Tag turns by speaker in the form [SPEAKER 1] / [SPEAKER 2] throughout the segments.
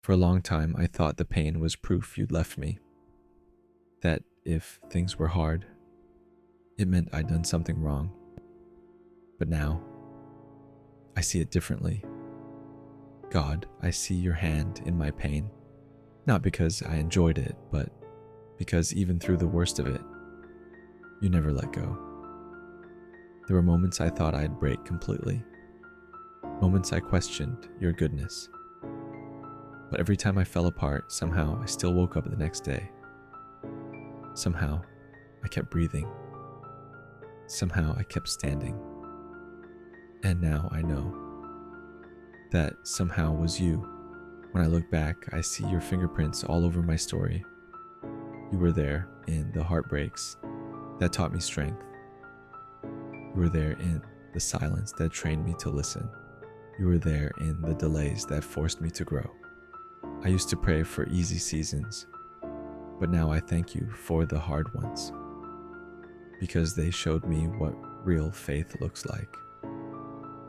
[SPEAKER 1] For a long time, I thought the pain was proof you'd left me, that if things were hard, it meant I'd done something wrong. But now, I see it differently. God, I see your hand in my pain, not because I enjoyed it, but because even through the worst of it, you never let go. There were moments I thought I'd break completely, moments I questioned your goodness. But every time I fell apart, somehow I still woke up the next day. Somehow, I kept breathing. Somehow, I kept standing. And now I know that somehow was you. When I look back, I see your fingerprints all over my story. You were there in the heartbreaks that taught me strength. You were there in the silence that trained me to listen. You were there in the delays that forced me to grow. I used to pray for easy seasons, but now I thank you for the hard ones, because they showed me what real faith looks like.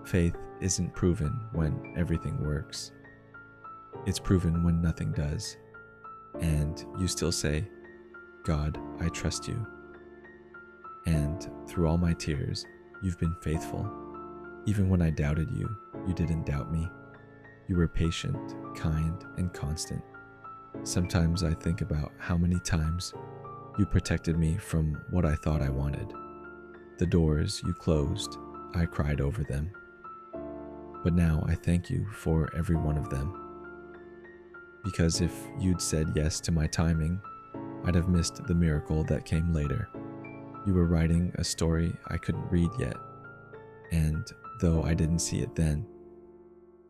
[SPEAKER 1] Faith isn't proven when everything works. It's proven when nothing does. And you still say, God, I trust you. And through all my tears, you've been faithful. Even when I doubted you, you didn't doubt me. You were patient, kind, and constant. Sometimes I think about how many times you protected me from what I thought I wanted. The doors you closed, I cried over them. But now I thank you for every one of them. Because if you'd said yes to my timing, I'd have missed the miracle that came later. You were writing a story I couldn't read yet, and though I didn't see it then,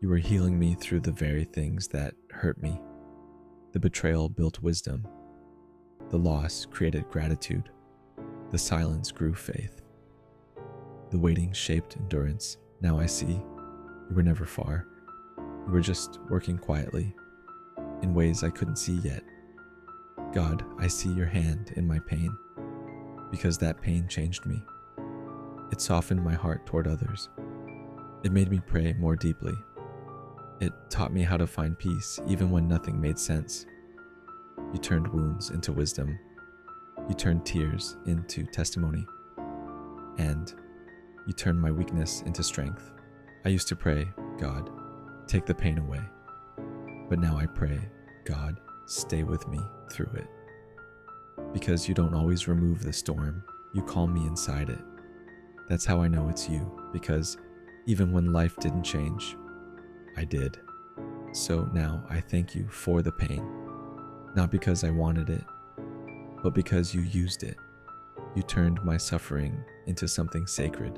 [SPEAKER 1] you were healing me through the very things that hurt me. The betrayal built wisdom. The loss created gratitude. The silence grew faith. The waiting shaped endurance. Now I see you were never far. You were just working quietly, in ways I couldn't see yet. God, I see your hand in my pain, because that pain changed me. It softened my heart toward others. It made me pray more deeply. It taught me how to find peace even when nothing made sense. You turned wounds into wisdom. You turned tears into testimony. And you turned my weakness into strength. I used to pray, God, take the pain away. But now I pray, God, stay with me through it. Because you don't always remove the storm, you calm me inside it. That's how I know it's you, because even when life didn't change, I did. So now I thank you for the pain, not because I wanted it, but because you used it. You turned my suffering into something sacred.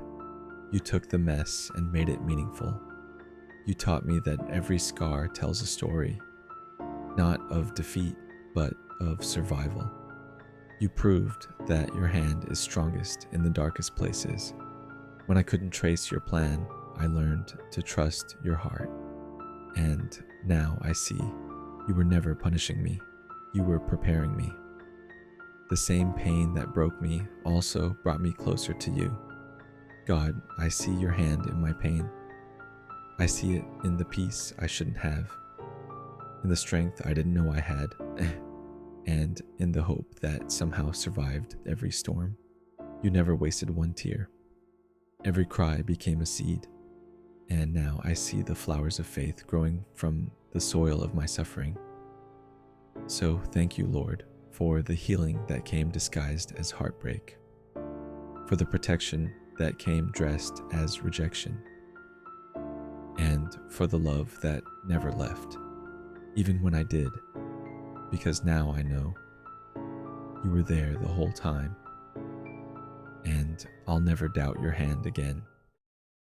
[SPEAKER 1] You took the mess and made it meaningful. You taught me that every scar tells a story, not of defeat, but of survival. You proved that your hand is strongest in the darkest places. When I couldn't trace your plan, I learned to trust your heart. And now I see you were never punishing me. You were preparing me. The same pain that broke me also brought me closer to you. God, I see your hand in my pain. I see it in the peace I shouldn't have, in the strength I didn't know I had, and in the hope that somehow survived every storm. You never wasted one tear. Every cry became a seed, and now I see the flowers of faith growing from the soil of my suffering. So thank you, Lord, for the healing that came disguised as heartbreak, for the protection that came dressed as rejection, and for the love that never left, even when I did, because now I know you were there the whole time, and I'll never doubt your hand again.